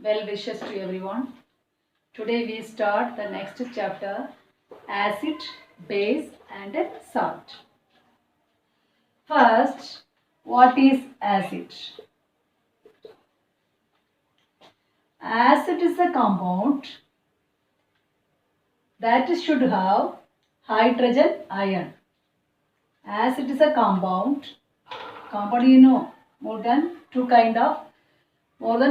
Well wishes to everyone. Today we start the next chapter, acid, base and salt. First, what is acid? Acid is a compound that should have hydrogen ion. Acid is a compound more than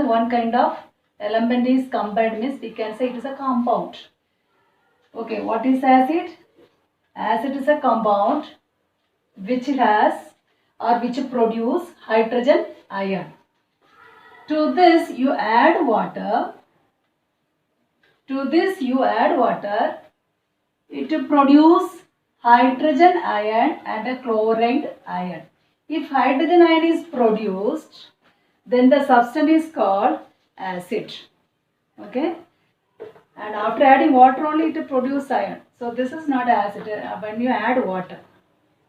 one kind of element is combined means we can say it is a compound. Okay, what is acid? Acid is a compound which has or which produce hydrogen ion. To this you add water. It produce hydrogen ion and a chloride ion. If hydrogen ion is produced, then the substance is called acid. Okay. And after adding water only it produces ion. So this is not acid. When you add water,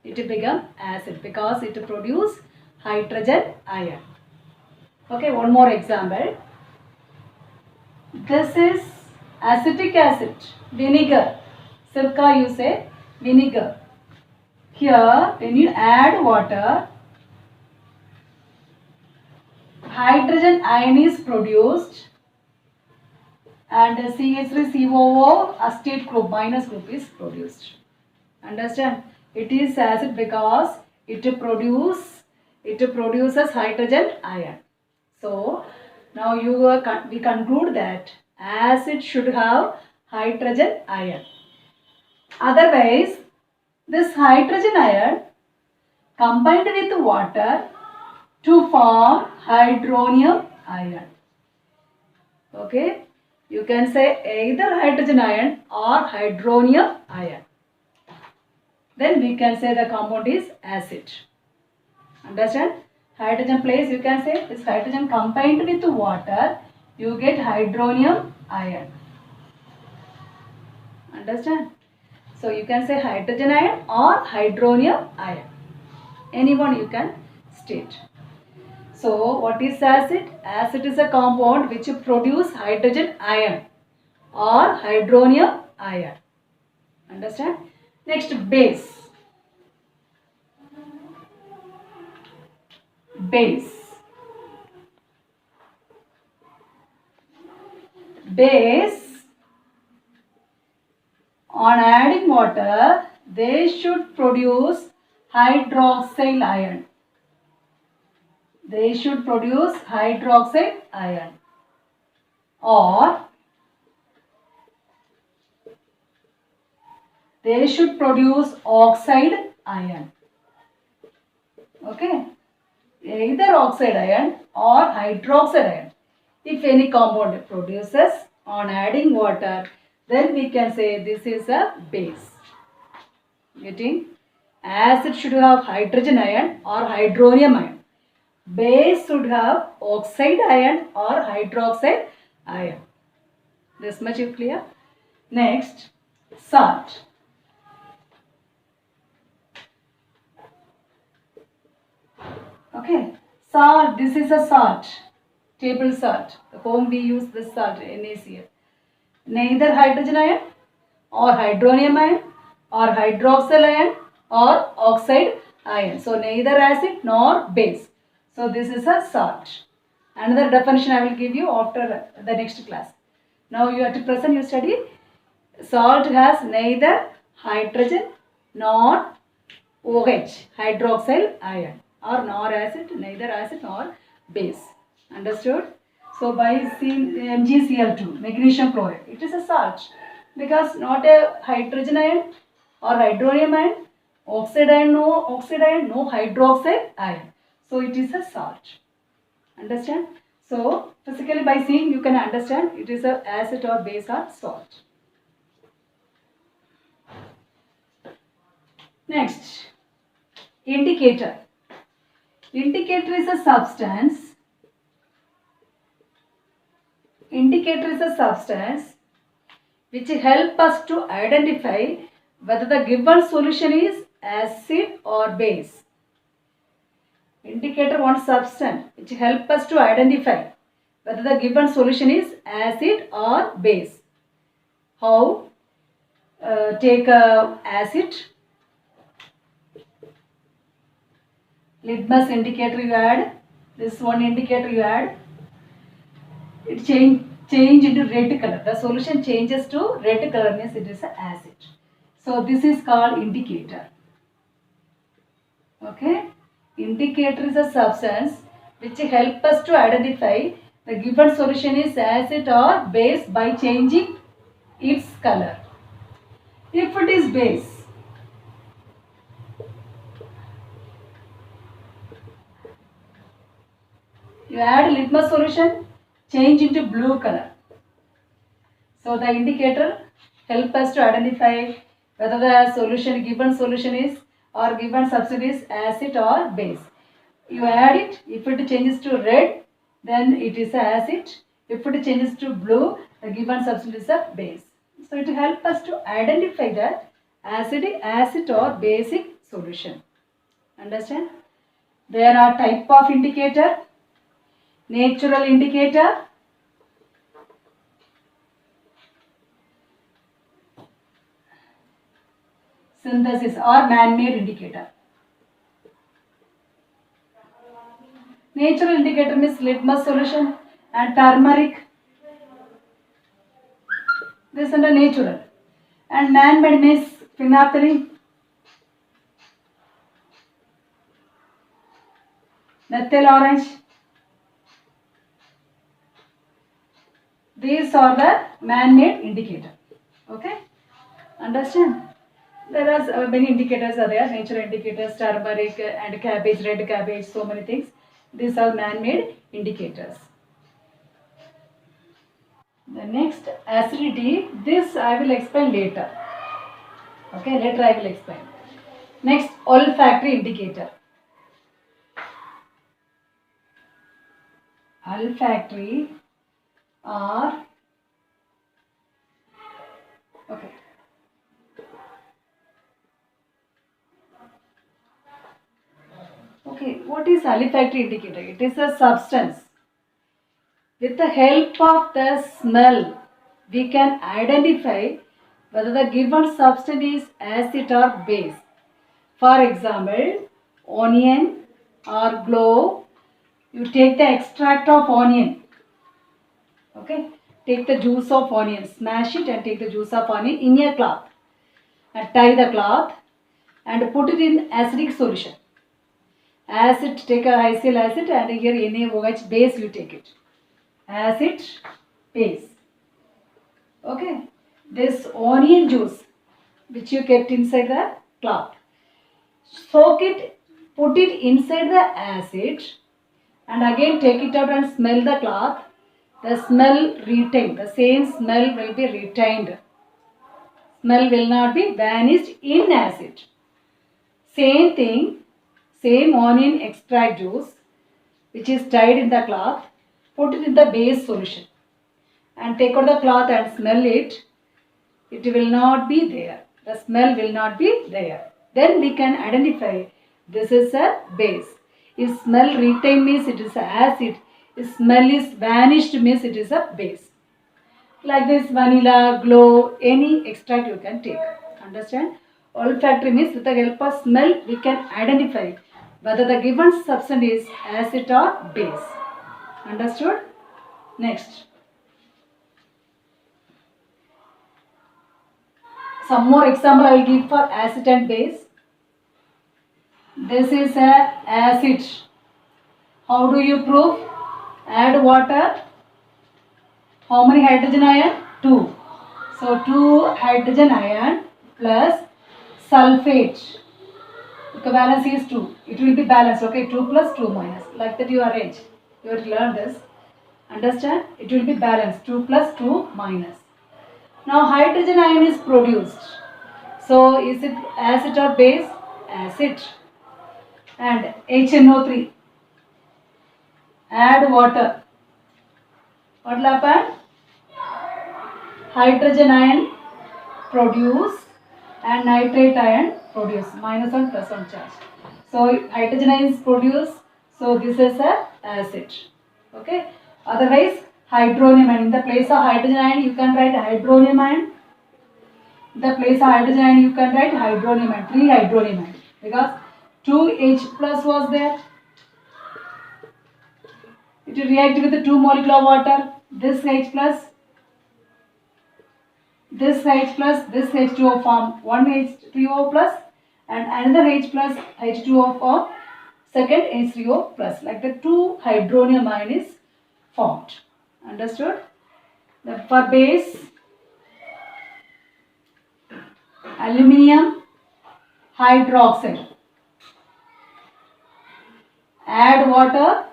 it becomes acid because it produces hydrogen ion. Okay, one more example. This is acetic acid, vinegar. Sirka you say vinegar. Here when you add water, hydrogen ion is produced and CH3COO acetate group minus group is produced. Understand? It is acid because it produces hydrogen ion. So now we conclude that acid should have hydrogen ion. Otherwise, this hydrogen ion combined with water to form hydronium ion. Okay, you can say either hydrogen ion or hydronium ion. Then we can say the compound is acid. Understand? Hydrogen place you can say this hydrogen combined with water, you get hydronium ion. Understand? So you can say hydrogen ion or hydronium ion. Anyone you can state. So what is acid? Acid is a compound which produce hydrogen ion or hydronium ion. Understand? Next, base. Base. On adding water, they should produce hydroxyl ion. Or they should produce oxide ion. Okay. Either oxide ion or hydroxide ion. If any compound produces on adding water, then we can say this is a base. Getting? Acid should have hydrogen ion or hydronium ion. Base should have oxide ion or hydroxide ion. This much is clear? Next, salt. Okay, salt, this is a salt, table salt. At home we use this salt, NaCl. Neither hydrogen ion or hydronium ion or hydroxyl ion or oxide ion. So neither acid nor base. So this is a salt. Another definition I will give you after the next class. Now you at present you study salt has neither hydrogen nor OH, hydroxyl ion, or nor acid, neither acid nor base. Understood? So by seeing MgCl2, magnesium chloride, it is a salt because not a hydrogen ion or hydronium ion, oxide ion, no hydroxide ion. So it is a salt. Understand? So physically by seeing you can understand it is a acid or base or salt. Next, indicator. Indicator is a substance which help us to identify whether the given solution is acid or base. Indicator one substance which help us to identify whether the given solution is acid or base. How? Take acid, litmus indicator you add, this one indicator you add, it change into red color. The solution changes to red color, means it is an acid. So this is called indicator. Okay, indicator is a substance which help us to identify the given solution is acid or base by changing its color. If it is base, you add litmus solution, change into blue color. So the indicator help us to identify whether the solution, given solution is or given substance is acid or base. You add it, if it changes to red, then it is acid. If it changes to blue, the given substance is a base. So it helps us to identify that acid or basic solution. Understand? There are type of indicator, natural indicator, synthesis or man-made indicator. Natural indicator means litmus solution and turmeric. This is under natural. And man-made means phenolphthalein, methyl orange. These are the man-made indicator. Okay? Understand? There are many indicators are there. Natural indicators, turmeric and cabbage, red cabbage, so many things. These are man-made indicators. The next, acidity. This I will explain later. Okay, later I will explain. Next, olfactory indicator. Olfactory are, okay. Okay, what is olfactory indicator? It is a substance. With the help of the smell, we can identify whether the given substance is acid or base. For example, onion or clove, you take the extract of onion. Okay, take the juice of onion, smash it and take the juice of onion in a cloth and tie the cloth and put it in acidic solution. Acid, take a HCl acid and here NaOH base you take it. Acid, base. Okay, this onion juice which you kept inside the cloth, soak it, put it inside the acid and again take it out and smell the cloth. The smell retained, the same smell will be retained. Smell will not be vanished in acid. Same thing, same onion extract juice which is tied in the cloth, put it in the base solution and take out the cloth and smell it. It will not be there. The smell will not be there. Then we can identify this is a base. If smell retained means it is acid. If smell is vanished means it is a base. Like this, vanilla, glow, any extract you can take. Understand? Olfactory means with the help of smell we can identify whether the given substance is acid or base. Understood? Next. Some more example I will give for acid and base. This is a acid. How do you prove? Add water. How many hydrogen ion? 2. So 2 hydrogen ion plus sulfate. The balance is 2. It will be balanced. Okay, 2 plus 2 minus. Like that you arrange. You have to learn this. Understand? It will be balanced. 2 plus 2 minus. Now hydrogen ion is produced. So is it acid or base? Acid. And HNO3. Add water. What will happen? Hydrogen ion produce and nitrate ion produce. -1 +1 charge. So hydrogen ion is produced. So this is a acid. Okay. Otherwise, hydronium ion. In the place of hydrogen ion, you can write hydronium ion. In the place of hydrogen ion, you can write hydronium ion, 3 hydronium ion. Because 2H plus was there. It will react with the 2 molecular water. This H plus, this H plus, this H2O form 1 H3O plus and another H plus H2O form second H3O plus. Like the 2 hydronium ion is formed. Understood? For base, aluminium hydroxide. Add water.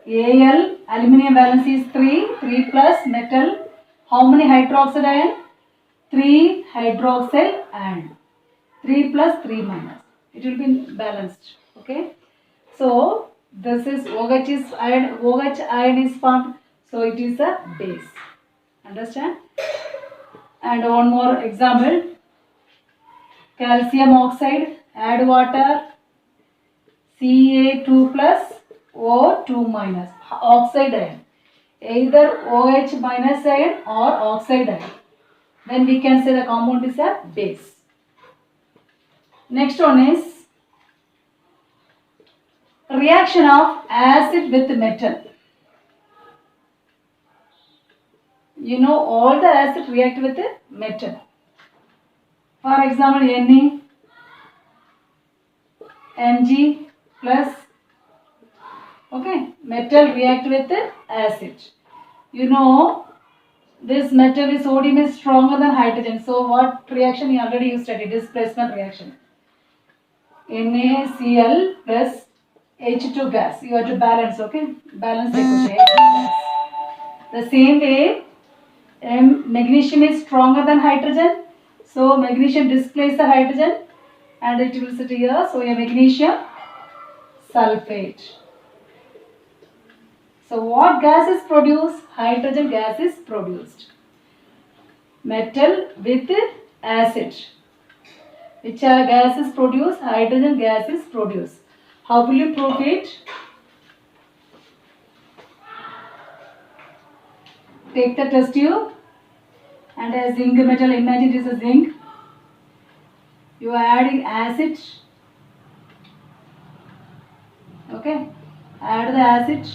Al, aluminium valence is 3 plus metal. How many hydroxide ion? 3 hydroxyl ion. 3 plus 3 minus. It will be balanced. Okay. So this is OH ion. OH ion is formed. So it is a base. Understand? And one more example. Calcium oxide. Add water. Ca2 plus O2 minus. Oxide ion. Either OH minus ion or oxide ion. Then we can say the compound is a base. Next one is reaction of acid with metal. You know all the acid react with metal. For example, Ne, Mg plus, okay, metal react with acid. You know this metal is sodium is stronger than hydrogen. So what reaction you already studied? Displacement reaction. NaCl plus H2 gas. You have to balance, okay? Balance the equation. H2 gas. The same way, magnesium is stronger than hydrogen. So magnesium displaces the hydrogen and it will sit here. So a magnesium sulfate. So what gas is produced? Hydrogen gas is produced. Metal with acid. Which gas is produced? Hydrogen gas is produced. How will you prove it? Take the test tube and a zinc metal. Imagine it is a zinc. You are adding acid. Okay. Add the acid.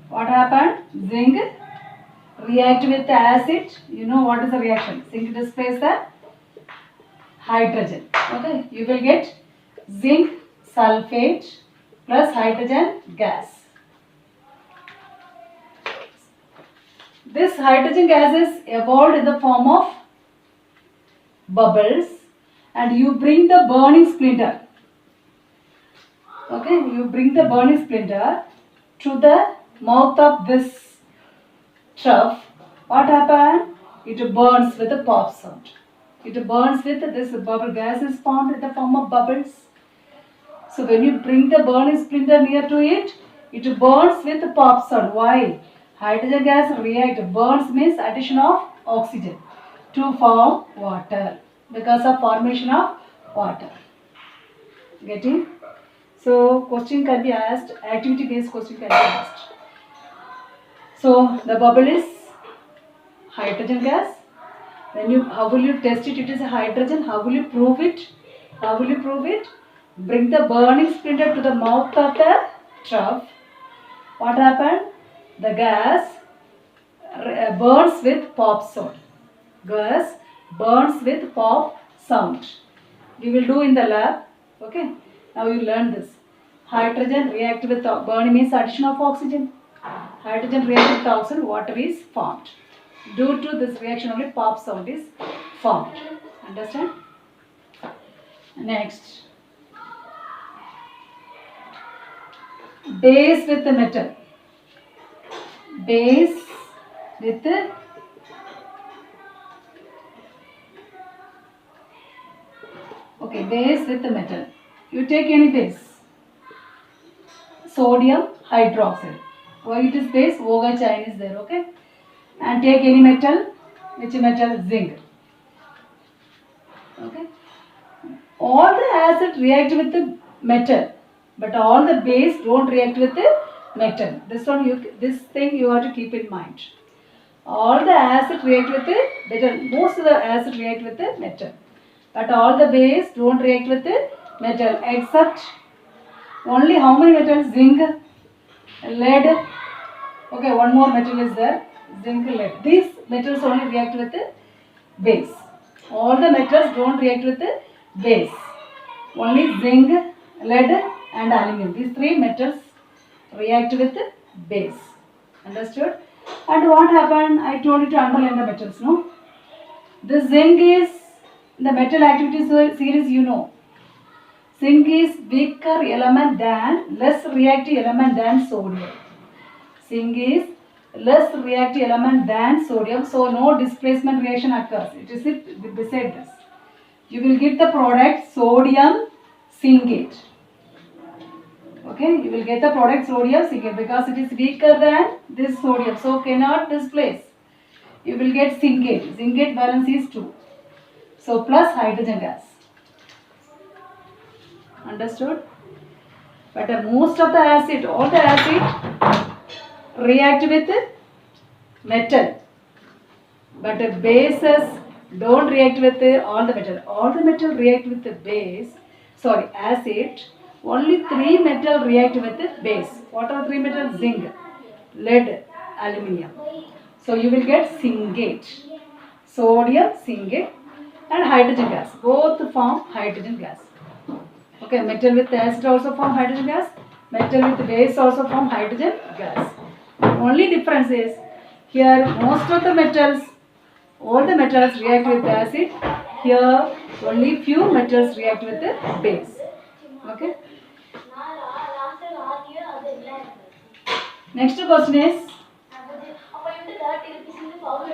What happened? Zinc react with the acid. You know what is the reaction? Zinc displaces the hydrogen. Okay, you will get zinc sulfate plus hydrogen gas. This hydrogen gas is evolved in the form of bubbles and you bring the burning splinter. Okay, you bring the burning splinter to the mouth of this trough. What happened? It burns with a pop sound. It burns with this bubble gas is formed in the form of bubbles. So when you bring the burning splinter near to it, it burns with a pop sound. Why? Hydrogen gas react. Burns means addition of oxygen to form water because of formation of water. Getting? So question can be asked. Activity based question can be asked. So the bubble is hydrogen gas. How will you test it? It is a hydrogen. How will you prove it? How will you prove it? Bring the burning splinter to the mouth of the trough. What happened? The gas burns with pop sound. Gas burns with pop sound. We will do in the lab. Okay. Now you learn this. Hydrogen react with burning means addition of oxygen. Hydrogen react with oxygen, water is formed. Due to this reaction only pop sound is formed. Understand? Next. Base with the metal. Base with the base with the metal. You take any base. Sodium hydroxide. Why it is base? OH ion is there. Okay. And take any metal. Which metal? Zinc. Okay. All the acid react with the metal, but all the base don't react with the metal. This thing you have to keep in mind. All the acid react with the metal. Most of the acid react with the metal, but all the base don't react with the metal except only how many metals? Zinc, lead. Okay, one more metal is there. Zinc, lead. These metals only react with the base. All the metals don't react with the base. Only zinc, lead and aluminum. These three metals react with the base. Understood? And what happened? I told you to underline the metals, no? The zinc is the metal activity series, you know. Zinc is weaker element than, less reactive element than sodium. Zinc is less reactive element than sodium, so no displacement reaction occurs. It is beside this. You will get the product sodium zincate. Okay, you will get the product sodium zincate because it is weaker than this sodium, so cannot displace. You will get zincate. Zincate valence is 2. So plus hydrogen gas. Understood? But most of the acid, all the acid react with metal. But bases don't react with all the metal. All the metal react with the base. Sorry, acid. Only 3 metal react with the base. What are 3 metals? Zinc, lead, aluminium. So you will get zincate, sodium zincate, and hydrogen gas. Both form hydrogen gas. Okay, metal with acid also form hydrogen gas. Metal with base also form hydrogen gas. Only difference is here most of the metals, all the metals react with acid. Here only few metals react with the base. Okay. Next question is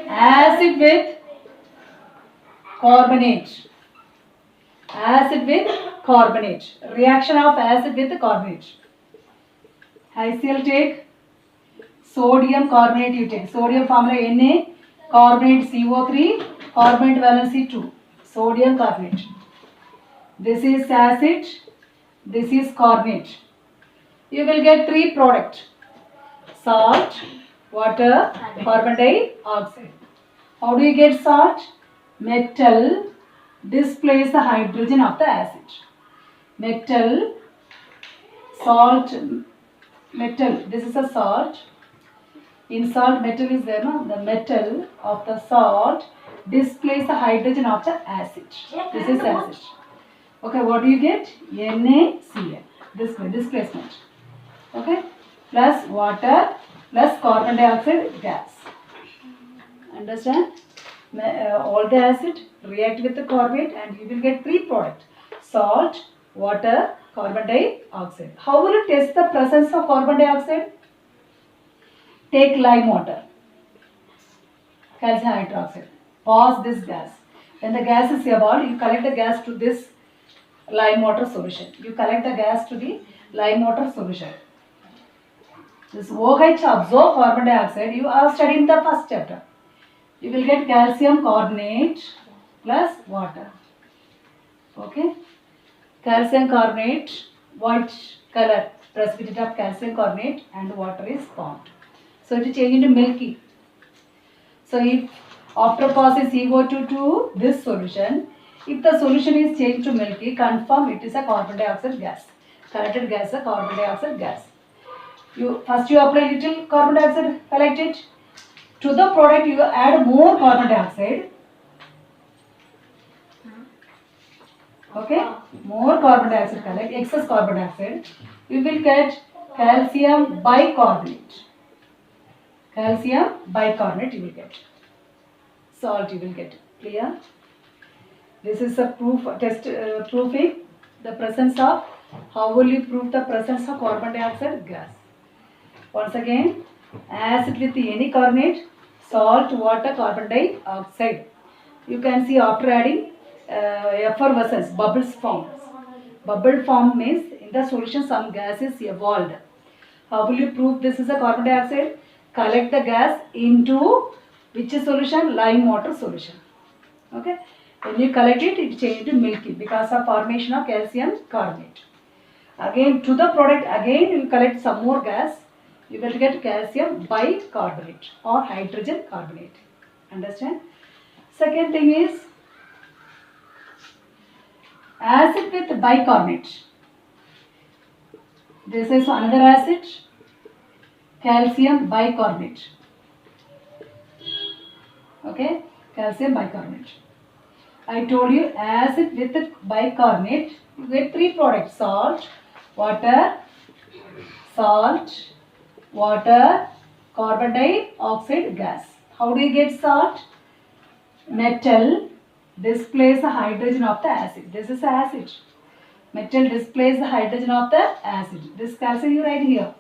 acid with carbonate. Acid with carbonate. Reaction of acid with carbonate. HCl take, sodium carbonate you take. Sodium formula Na, carbonate CO3, carbonate valency 2. Sodium carbonate. This is acid, this is carbonate. You will get 3 products. Salt, water, carbon dioxide. How do you get salt? Metal displace the hydrogen of the acid. Metal, salt, metal, this is a salt. In salt, metal is there, no? The metal of the salt displace the hydrogen of the acid. This is acid. Okay, what do you get? NaCl. This way, displacement. Okay, plus water plus carbon dioxide gas. Understand? All the acid react with the carbonate and you will get 3 products: salt, water, carbon dioxide. How will you test the presence of carbon dioxide? Take lime water, calcium hydroxide, pass this gas. When the gas is evolved, you collect the gas to this lime water solution. You collect the gas to the lime water solution. This OH absorb carbon dioxide, you are studying the first chapter. You will get calcium carbonate plus water. Okay. Calcium carbonate, white color, precipitate of calcium carbonate and water is formed. So it will change into milky. So if after passing CO2 to this solution, if the solution is changed to milky, confirm it is a carbon dioxide gas. Collected gas is a carbon dioxide gas. First you apply little carbon dioxide, collect it. To the product you add more carbon dioxide. Okay, more carbon dioxide collect, excess carbon dioxide. You will get calcium bicarbonate. Calcium bicarbonate you will get. Salt you will get. Clear? This is a proof test proving the presence of. How will you prove the presence of carbon dioxide gas? Once again, acid with any carbonate, salt, water, carbon dioxide. You can see after adding effervescence, bubbles form. Bubble form means in the solution some gas is evolved. How will you prove this is a carbon dioxide? Collect the gas into which solution? Lime water solution. Okay. When you collect it, it changes to milky because of formation of calcium carbonate. Again, to the product, again you collect some more gas. You will get calcium bicarbonate or hydrogen carbonate. Understand? Second thing is acid with bicarbonate. This is another acid, calcium bicarbonate. Okay, calcium bicarbonate. I told you acid with bicarbonate, you get three products: salt, water, carbon dioxide gas. How do you get salt? Metal displays the hydrogen of the acid. This is acid. Metal displays the hydrogen of the acid. This calcium you write here.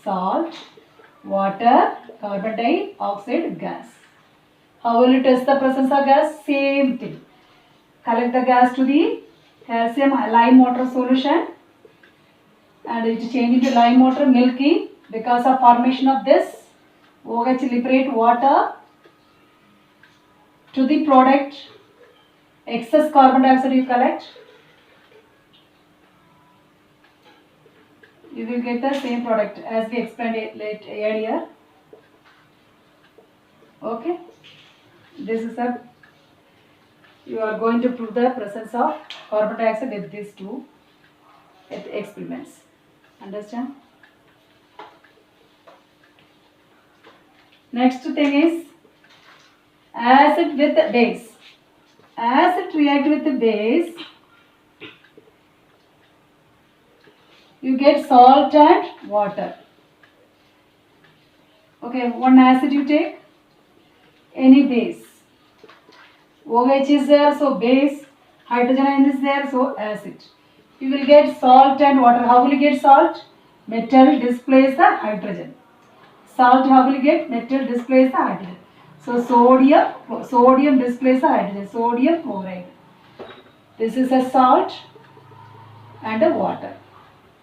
Salt, water, carbon dioxide gas. How will you test the presence of gas? Same thing. Collect the gas to the calcium lime water solution and it change into lime water milky because of formation of this OH liberate water to the product. Excess carbon dioxide you collect. You will get the same product as we explained it earlier. Okay. This is a, you are going to prove the presence of carbon dioxide with these two experiments. Understand? Next thing is acid with base. Acid react with the base. You get salt and water. Okay, one acid you take, any base. OH is there, so base. Hydrogen ion is there, so acid. You will get salt and water. How will you get salt? Metal displays the hydrogen. Salt, how will you get? Metal displays the hydrogen. So sodium displays the hydrogen. Sodium chloride. This is a salt and a water.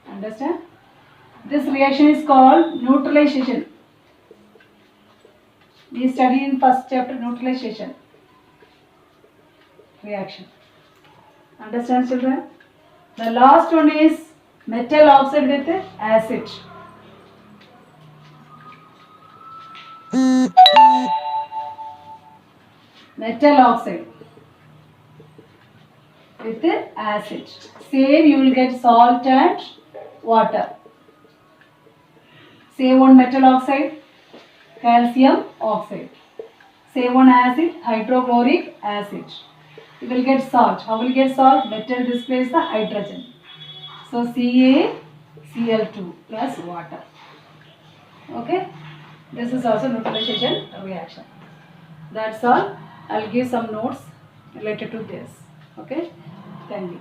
Understand? This reaction is called neutralization. We studied in first chapter neutralization reaction. Understand, children? The last one is metal oxide with acid. Metal oxide with acid. Same you will get salt and water. Same one metal oxide, calcium oxide. Same one acid, hydrochloric acid. You will get salt. How will you get salt? Metal displays the hydrogen. So CaCl2 plus water. Okay. This is also neutralization reaction. That's all. I'll give some notes related to this. Okay. Thank you.